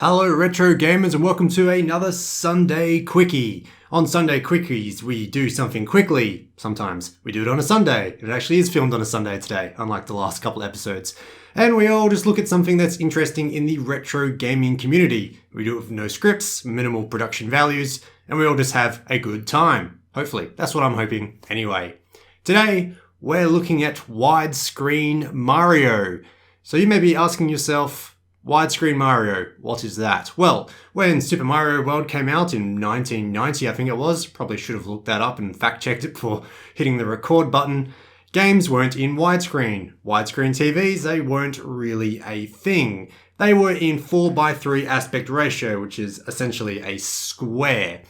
Hello retro gamers and welcome to another Sunday Quickie. On Sunday Quickies we do something quickly. Sometimes we do it on a Sunday. It actually is filmed on a Sunday today, unlike the last couple episodes. And we all just look at something that's interesting in the retro gaming community. We do it with no scripts, minimal production values, and we all just have a good time. Hopefully. That's what I'm hoping anyway. Today we're looking at Widescreen Mario. So you may be asking yourself, Widescreen Mario, what is that? Well, when Super Mario World came out in 1990, I think it was, probably should have looked that up and fact-checked it before hitting the record button, games weren't in widescreen. Widescreen TVs, they weren't really a thing. They were in 4:3 aspect ratio, which is essentially a square.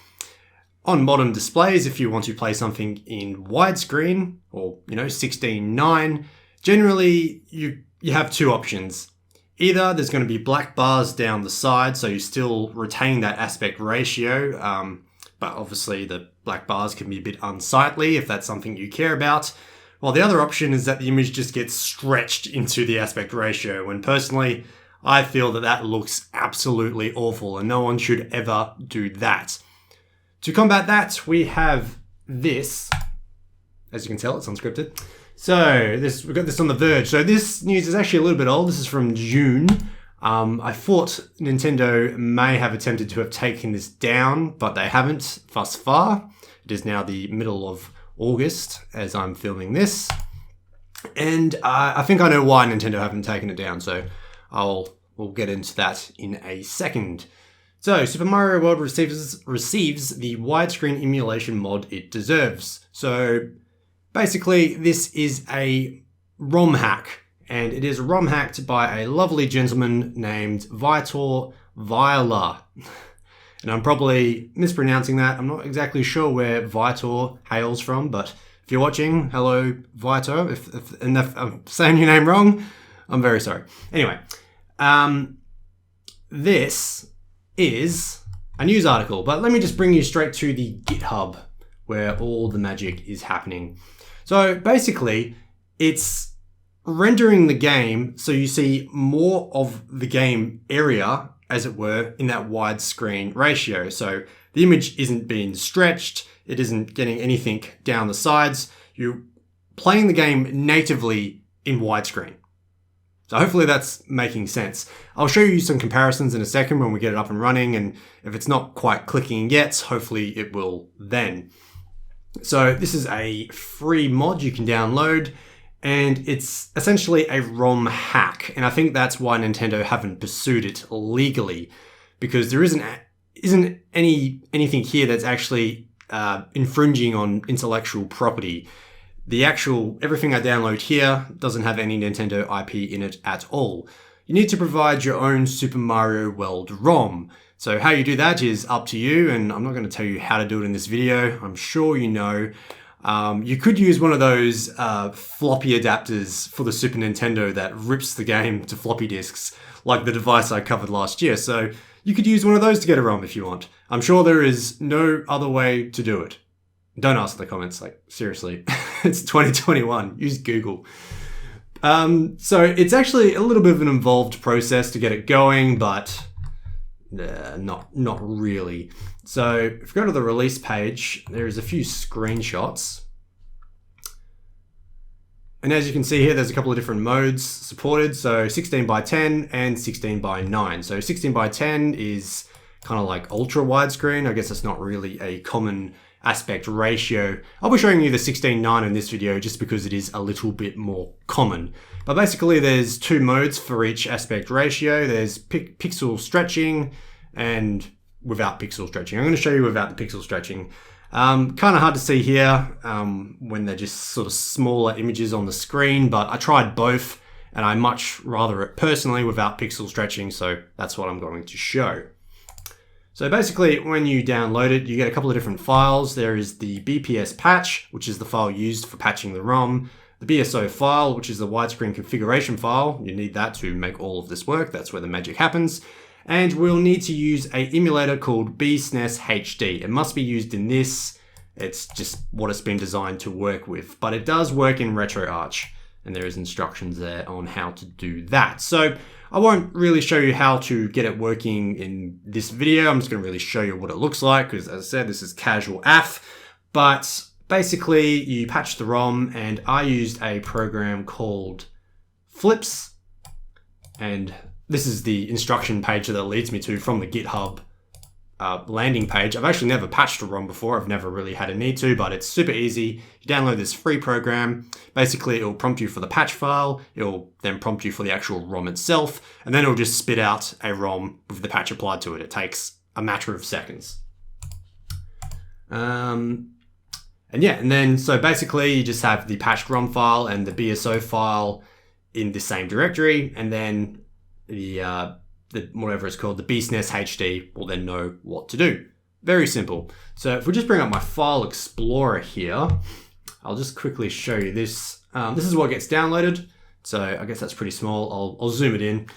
On modern displays, if you want to play something in widescreen, or 16:9, generally you have two options. Either there's going to be black bars down the side, so you still retain that aspect ratio, but obviously the black bars can be a bit unsightly if that's something you care about. While the other option is that the image just gets stretched into the aspect ratio, and personally, I feel that that looks absolutely awful, and no one should ever do that. To combat that, we have this. As you can tell, it's unscripted. So we've got this on The Verge. So this news is actually a little bit old. This is from June. I thought Nintendo may have attempted to have taken this down, but they haven't thus far. It is now the middle of August as I'm filming this. And I think I know why Nintendo haven't taken it down, so we'll get into that in a second. So, Super Mario World receives the widescreen emulation mod it deserves. So, basically, this is a ROM hack, and it is ROM hacked by a lovely gentleman named Vitor Viola. And I'm probably mispronouncing that. I'm not exactly sure where Vitor hails from, but if you're watching, hello, Vitor. If I'm saying your name wrong, I'm very sorry. Anyway, this is a news article, but let me just bring you straight to the GitHub where all the magic is happening. So basically, it's rendering the game so you see more of the game area, as it were, in that widescreen ratio. So the image isn't being stretched, it isn't getting anything down the sides. You're playing the game natively in widescreen. So hopefully that's making sense. I'll show you some comparisons in a second when we get it up and running, and if it's not quite clicking yet, hopefully it will then. So this is a free mod you can download, and it's essentially a ROM hack. And I think that's why Nintendo haven't pursued it legally, because there isn't anything here that's actually infringing on intellectual property. The everything I download here doesn't have any Nintendo IP in it at all. You need to provide your own Super Mario World ROM. So how you do that is up to you, and I'm not going to tell you how to do it in this video. I'm sure you know. You could use one of those floppy adapters for the Super Nintendo that rips the game to floppy disks, like the device I covered last year. So you could use one of those to get a ROM if you want. I'm sure there is no other way to do it. Don't ask in the comments, like, seriously. It's 2021. Use Google. So it's actually a little bit of an involved process to get it going, but not really. So if you go to the release page, there's a few screenshots. And as you can see here, there's a couple of different modes supported. So 16:10 and 16:9. So 16:10 is kind of like ultra widescreen. I guess it's not really a common aspect ratio. I'll be showing you the 16:9 in this video just because it is a little bit more common. But basically there's two modes for each aspect ratio. There's pixel stretching and without pixel stretching. I'm going to show you without the pixel stretching. Kind of hard to see here when they're just sort of smaller images on the screen, but I tried both and I much rather it personally without pixel stretching, so that's what I'm going to show. So basically, when you download it, you get a couple of different files. There is the BPS patch, which is the file used for patching the ROM. The BSO file, which is the widescreen configuration file. You need that to make all of this work. That's where the magic happens. And we'll need to use an emulator called BSNES HD. It must be used in this. It's just what it's been designed to work with. But it does work in RetroArch. And there is instructions there on how to do that. So I won't really show you how to get it working in this video. I'm just going to really show you what it looks like because, as I said, this is casual AF. But basically, you patch the ROM, and I used a program called Flips. And this is the instruction page that it leads me to from the GitHub landing page. I've actually never patched a ROM before. I've never really had a need to, but it's super easy. You download this free program. Basically, it'll prompt you for the patch file. It'll then prompt you for the actual ROM itself, and then it'll just spit out a ROM with the patch applied to it. It takes a matter of seconds. And then so basically you just have the patched ROM file and the BSO file in the same directory, and then the whatever it's called, the BSNES HD will then know what to do. Very simple. So if we just bring up my file explorer here, I'll just quickly show you this. This is what gets downloaded. So I guess that's pretty small. I'll zoom it in.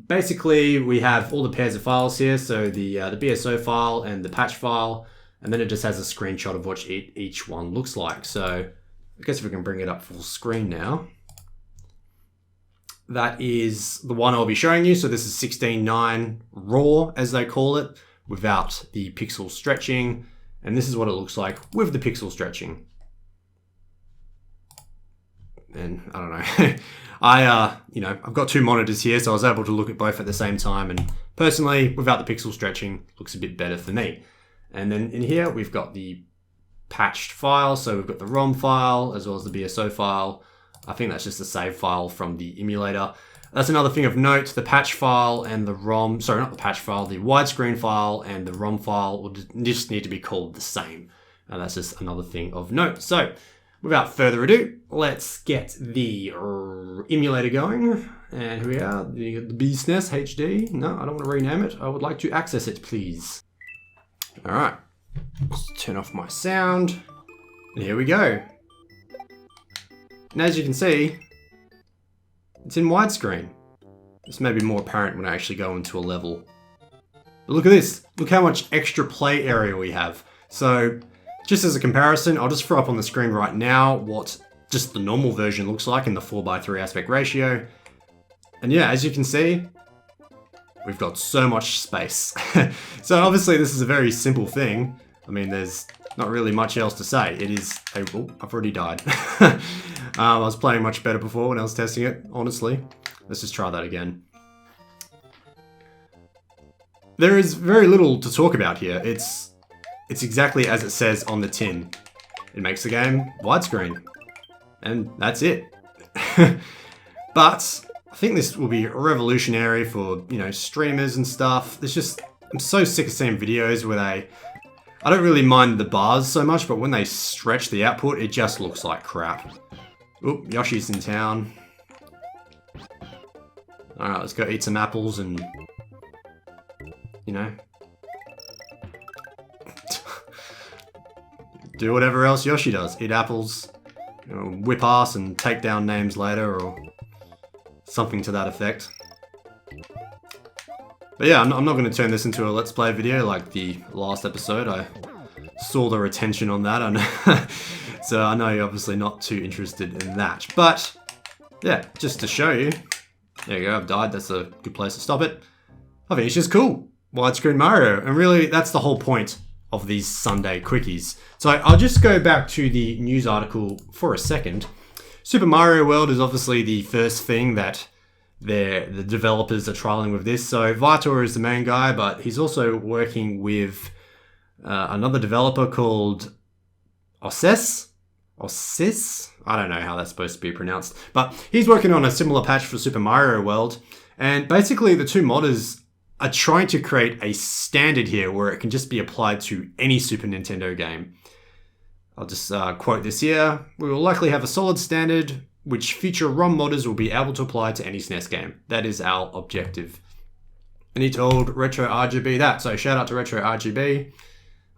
Basically, we have all the pairs of files here. So the BSO file and the patch file, and then it just has a screenshot of what each one looks like. So I guess if we can bring it up full screen now. That is the one I'll be showing you. So this is 16:9 raw, as they call it, without the pixel stretching. And this is what it looks like with the pixel stretching. And I don't know, I've got two monitors here, so I was able to look at both at the same time. And personally, without the pixel stretching, looks a bit better for me. And then in here, we've got the patched file. So we've got the ROM file as well as the BSO file. I think that's just a save file from the emulator. That's another thing of note. The patch file and the ROM, sorry, not the patch file, the widescreen file and the ROM file will just need to be called the same. And that's just another thing of note. So without further ado, let's get the emulator going. And here we are, the BSNES HD. No, I don't want to rename it. I would like to access it, please. All right, let's turn off my sound. And here we go. And as you can see, it's in widescreen. This may be more apparent when I actually go into a level. But look at this. Look how much extra play area we have. So just as a comparison, I'll just throw up on the screen right now what just the normal version looks like in the 4:3 aspect ratio. And yeah, as you can see, we've got so much space. So obviously this is a very simple thing. I mean, there's not really much else to say. It is a... Oh, I've already died. I was playing much better before when I was testing it, honestly. Let's just try that again. There is very little to talk about here. It's exactly as it says on the tin. It makes the game widescreen. And that's it. But I think this will be revolutionary for, streamers and stuff. I'm so sick of seeing videos where I don't really mind the bars so much, but when they stretch the output, it just looks like crap. Oop, Yoshi's in town. Alright, let's go eat some apples and, do whatever else Yoshi does. Eat apples, whip ass and take down names later, or something to that effect. But yeah, I'm not going to turn this into a Let's Play video like the last episode. I saw the retention on that, so I know you're obviously not too interested in that. But yeah, just to show you, there you go, I've died. That's a good place to stop it. I think it's just cool. Widescreen Mario. And really, that's the whole point of these Sunday quickies. So I'll just go back to the news article for a second. Super Mario World is obviously the first thing that the developers are trialing with this. So Vitor is the main guy, but he's also working with another developer called Ossis. I don't know how that's supposed to be pronounced, but he's working on a similar patch for Super Mario World. And basically the two modders are trying to create a standard here where it can just be applied to any Super Nintendo game. I'll just quote this here. We will likely have a solid standard which future ROM modders will be able to apply to any SNES game. That is our objective. And he told Retro RGB that. So shout out to Retro RGB.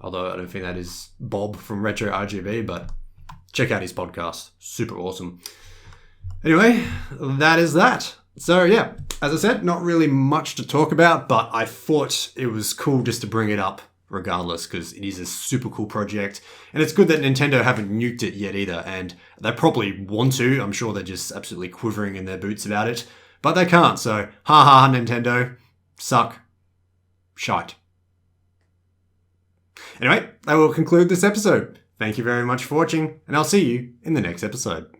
Although I don't think that is Bob from Retro RGB, but check out his podcast. Super awesome. Anyway, that is that. So yeah, as I said, not really much to talk about, but I thought it was cool just to bring it up regardless, because it is a super cool project. And it's good that Nintendo haven't nuked it yet either, and they probably want to. I'm sure they're just absolutely quivering in their boots about it. But they can't, so ha ha, Nintendo. Suck. Shite. Anyway, that will conclude this episode. Thank you very much for watching, and I'll see you in the next episode.